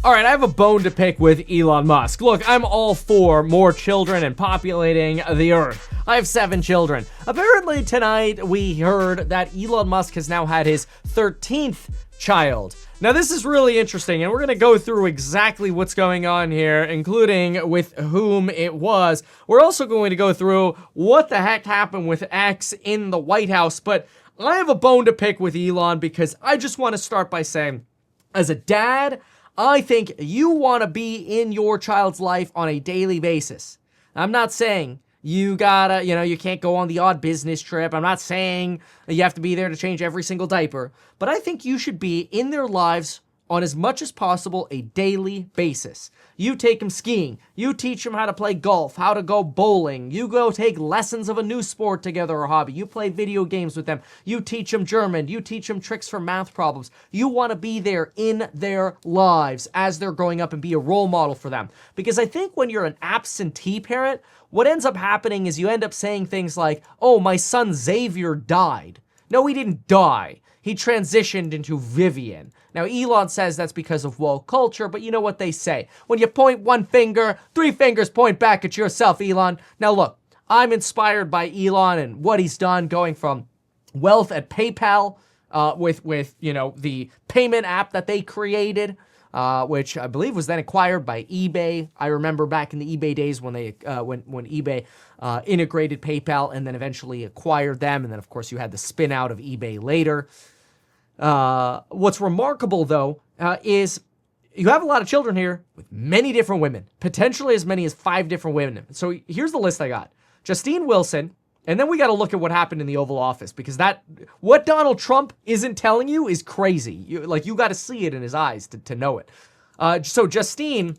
All right, I have a bone to pick with Elon Musk. Look, I'm all for more children and populating the earth. I have 7 children. Apparently tonight we heard that Elon Musk has now had his 13th child. Now this is really interesting, and we're going to go through exactly what's going on here, including with whom it was. We're also going to go through what the heck happened with X in the White House, but I have a bone to pick with Elon because I just want to start by saying, as a dad, I think you want to be in your child's life on a daily basis. I'm not saying you gotta, you can't go on the odd business trip. I'm not saying you have to be there to change every single diaper, but I think you should be in their lives on as much as possible a daily basis. You take them skiing. You teach them how to play golf, how to go bowling. You go take lessons of a new sport together or hobby. You play video games with them. You teach them German. You teach them tricks for math problems. You want to be there in their lives as they're growing up and be a role model for them. Because I think when you're an absentee parent, what ends up happening is you end up saying things like, oh, my son Xavier died. No, he didn't die. He transitioned into Vivian. Now, Elon says that's because of woke culture, but you know what they say. When you point one finger, 3 fingers point back at yourself, Elon. Now, look, I'm inspired by Elon and what he's done, going from wealth at PayPal with the payment app that they created, which I believe was then acquired by eBay. I remember back in the eBay days when they when eBay integrated PayPal and then eventually acquired them, and then of course you had the spin out of eBay later. What's remarkable though is you have a lot of children here with many different women, potentially as many as 5 different women. So here's the list I got: Justine Wilson. And then we got to look at what happened in the Oval Office, because what Donald Trump isn't telling you is crazy. You got to see it in his eyes to know it. So Justine,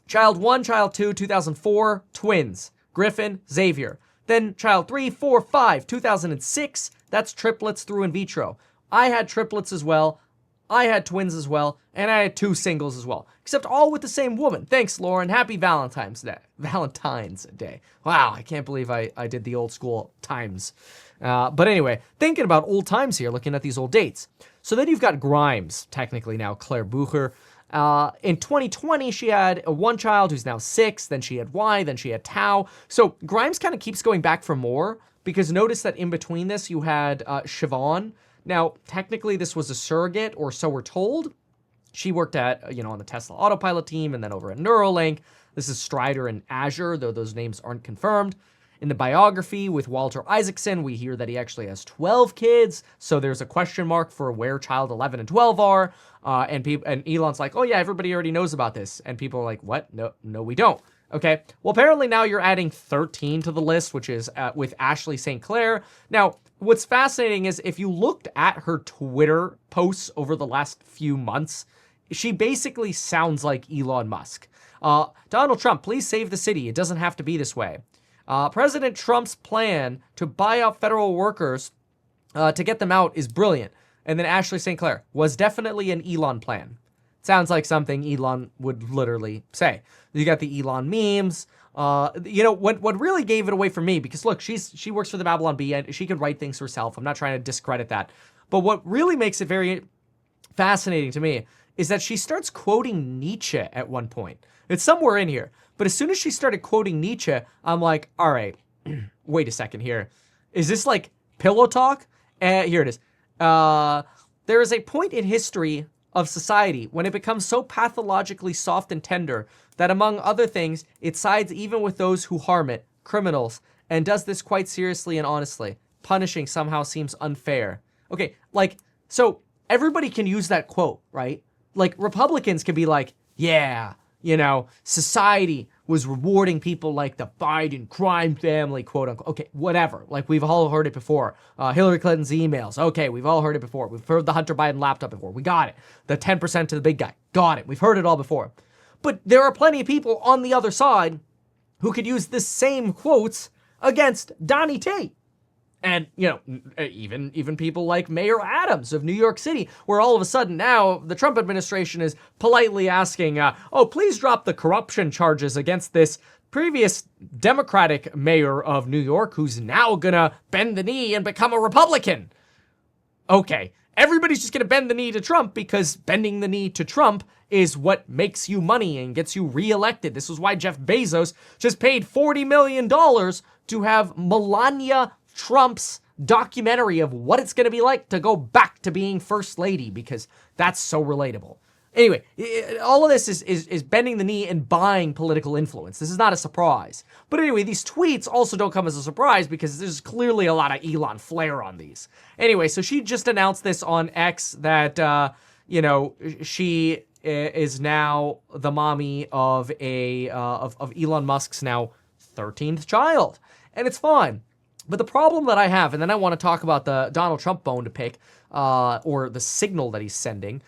child 1, child 2, 2004, twins, Griffin, Xavier. Then child 3, 4, 5, 2006, that's triplets through in vitro. I had triplets as well. I had twins as well, and I had 2 singles as well, except all with the same woman. Thanks, Lauren. Happy Valentine's Day. Valentine's Day. Wow, I can't believe I did the old school times. But anyway, thinking about old times here, looking at these old dates. So then you've got Grimes, technically now Claire Bucher. In 2020, she had 1 child who's now 6, then she had Y, then she had Tao. So Grimes kind of keeps going back for more, because notice that in between this, you had Siobhan. Now, technically, this was a surrogate, or so we're told. She worked at, on the Tesla Autopilot team and then over at Neuralink. This is Strider and Azure, though those names aren't confirmed. In the biography with Walter Isaacson, we hear that he actually has 12 kids, so there's a question mark for where child 11 and 12 are. And Elon's like, oh yeah, everybody already knows about this. And people are like, what? No, we don't. Okay, well, apparently now you're adding 13 to the list, which is with Ashley St. Clair. Now, what's fascinating is if you looked at her Twitter posts over the last few months, she basically sounds like Elon Musk. Donald Trump, please save the city. It doesn't have to be this way. President Trump's plan to buy out federal workers to get them out is brilliant. And then Ashley St. Clair was definitely an Elon plan. Sounds like something Elon would literally say. You got the Elon memes. What really gave it away for me, because look, she works for the Babylon Bee and she can write things herself. I'm not trying to discredit that. But what really makes it very fascinating to me is that she starts quoting Nietzsche at one point. It's somewhere in here. But as soon as she started quoting Nietzsche, I'm like, all right, wait a second here. Is this like pillow talk? Here it is. There is a point in history of society when it becomes so pathologically soft and tender that, among other things, it sides even with those who harm it, criminals, and does this quite seriously and honestly. Punishing somehow seems unfair. Okay, so everybody can use that quote, right? Like, Republicans can be like, yeah, society was rewarding people like the Biden crime family, quote unquote. Okay, whatever. Like, we've all heard it before. Hillary Clinton's emails. Okay, we've all heard it before. We've heard the Hunter Biden laptop before. We got it. The 10% to the big guy. Got it. We've heard it all before. But there are plenty of people on the other side who could use the same quotes against Donnie T. And, even people like Mayor Adams of New York City, where all of a sudden now the Trump administration is politely asking, please drop the corruption charges against this previous Democratic mayor of New York who's now gonna bend the knee and become a Republican. Okay, everybody's just going to bend the knee to Trump because bending the knee to Trump is what makes you money and gets you reelected. This is why Jeff Bezos just paid $40 million to have Melania Trump's documentary of what it's going to be like to go back to being first lady, because that's so relatable. Anyway, all of this is bending the knee and buying political influence. This is not a surprise. But anyway, these tweets also don't come as a surprise because there's clearly a lot of Elon flair on these. Anyway, so she just announced this on X that, you know, she is now the mommy of of Elon Musk's now 13th child. And it's fine. But the problem that I have, and then I want to talk about the Donald Trump bone to pick, or the signal that he's sending.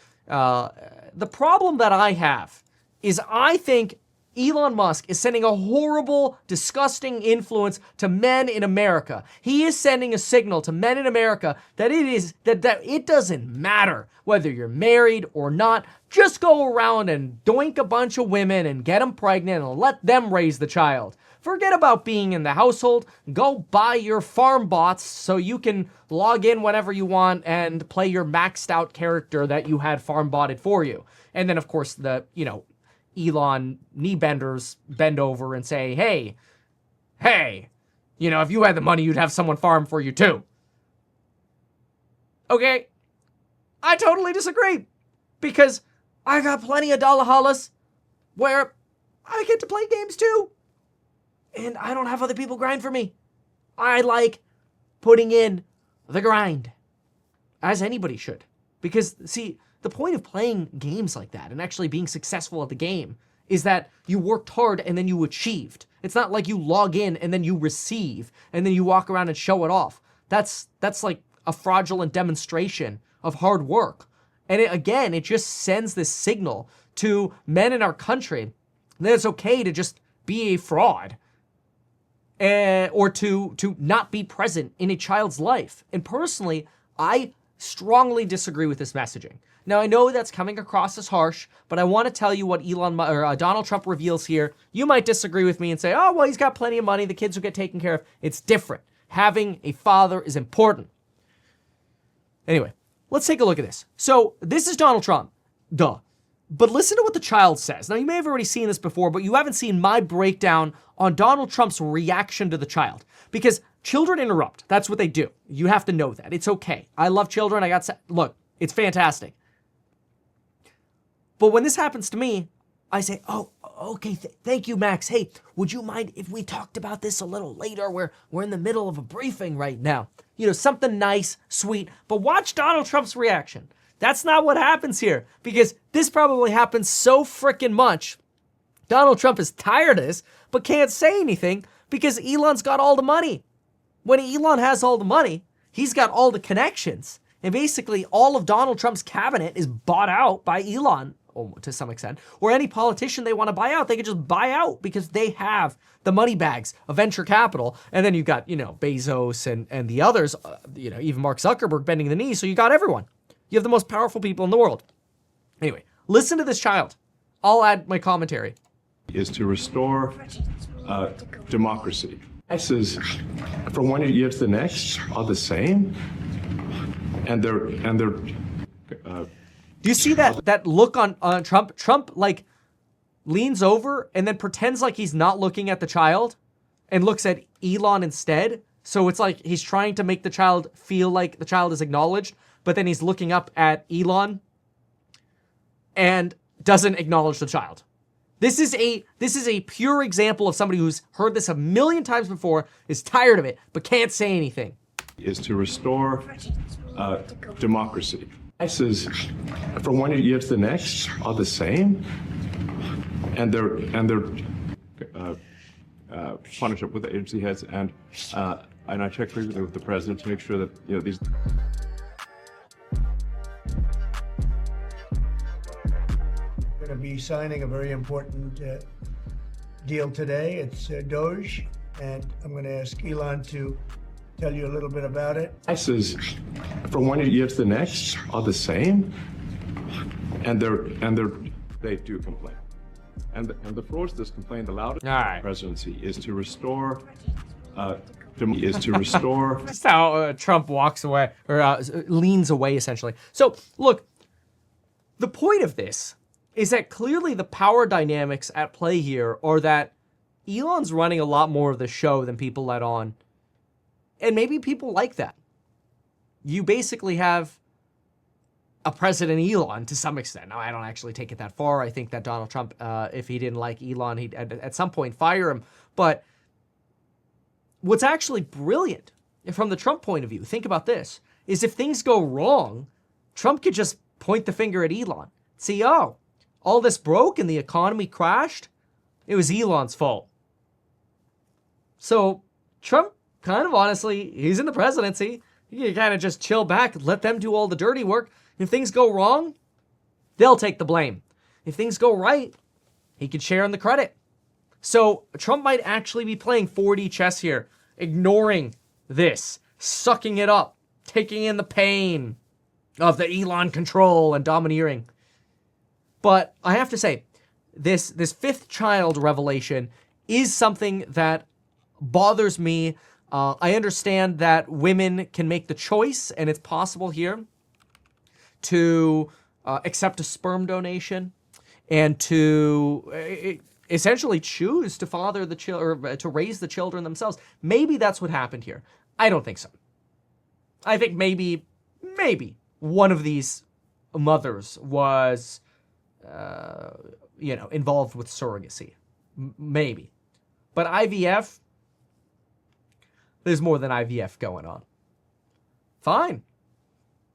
The problem that I have is I think Elon Musk is sending a horrible, disgusting influence to men in America. He is sending a signal to men in America that it doesn't matter whether you're married or not. Just go around and doink a bunch of women and get them pregnant and let them raise the child. Forget about being in the household. Go buy your farm bots so you can log in whenever you want and play your maxed out character that you had farm botted for you. And then, of course, the, you know, Elon knee benders bend over and say, hey, you know, if you had the money, you'd have someone farm for you too. Okay? I totally disagree, because I got plenty of dollar hollers where I get to play games too. And I don't have other people grind for me. I like putting in the grind, as anybody should. Because, see, the point of playing games like that and actually being successful at the game is that you worked hard and then you achieved. It's not like you log in and then you receive and then you walk around and show it off. That's like a fraudulent demonstration of hard work. And it just sends this signal to men in our country that it's okay to just be a fraud. Or to not be present in a child's life. And personally, I strongly disagree with this messaging. Now, I know that's coming across as harsh, but I want to tell you what Donald Trump reveals here. You might disagree with me and say, oh, well, he's got plenty of money. The kids will get taken care of. It's different. Having a father is important. Anyway, let's take a look at this. So this is Donald Trump. Duh. But listen to what the child says. Now, you may have already seen this before, but you haven't seen my breakdown on Donald Trump's reaction to the child. Because children interrupt. That's what they do. You have to know that. It's okay. I love children. Look, it's fantastic. But when this happens to me, I say, oh, okay, thank you, Max. Hey, would you mind if we talked about this a little later? We're in the middle of a briefing right now. You know, something nice, sweet. But watch Donald Trump's reaction. That's not what happens here, because this probably happens so freaking much. Donald Trump is tired of this, but can't say anything because Elon's got all the money. When Elon has all the money, he's got all the connections. And basically all of Donald Trump's cabinet is bought out by Elon, to some extent. Or any politician they want to buy out, they can just buy out because they have the money bags of venture capital. And then you've got, you know, Bezos and the others, you know, even Mark Zuckerberg bending the knee. So you got everyone. You have the most powerful people in the world. Anyway, listen to this child. I'll add my commentary. Is to restore democracy. This is from one year to the next are the same, and they're. Do you see that look on Trump? Trump like leans over and then pretends like he's not looking at the child, and looks at Elon instead. So it's like he's trying to make the child feel like the child is acknowledged. But then he's looking up at Elon and doesn't acknowledge the child. This is a pure example of somebody who's heard this a million times before, is tired of it, but can't say anything. Is to restore democracy. This is from one year to the next are the same, and they're partnership with the agency heads, and I checked frequently with the president to make sure that, you know, these. Going to be signing a very important deal today. It's Doge, and I'm going to ask Elon to tell you a little bit about it. This is from one year to the next are the same, and they do complain, and the fraudsters complain the loudest. All right. Presidency is to restore is to restore. That's how Trump walks away, or leans away, essentially. So, look, the point of this is that clearly the power dynamics at play here are that Elon's running a lot more of the show than people let on. And maybe people like that. You basically have a President Elon to some extent. Now, I don't actually take it that far. I think that Donald Trump, if he didn't like Elon, he'd at some point fire him. But what's actually brilliant from the Trump point of view, think about this, is if things go wrong, Trump could just point the finger at Elon. See, oh, all this broke and the economy crashed? It was Elon's fault. So Trump, kind of honestly, he's in the presidency. You can kind of just chill back, let them do all the dirty work. If things go wrong, they'll take the blame. If things go right, he can share in the credit. So Trump might actually be playing 4D chess here, ignoring this, sucking it up, taking in the pain of the Elon control and domineering. But I have to say, this fifth child revelation is something that bothers me. I understand that women can make the choice, and it's possible here to accept a sperm donation and to essentially choose to father the children, to raise the children themselves. Maybe that's what happened here. I don't think so. I think maybe one of these mothers was, involved with surrogacy. Maybe. But IVF, there's more than IVF going on. Fine.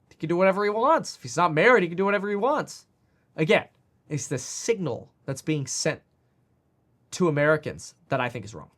He can do whatever he wants. If he's not married, he can do whatever he wants. Again, it's the signal that's being sent to Americans that I think is wrong.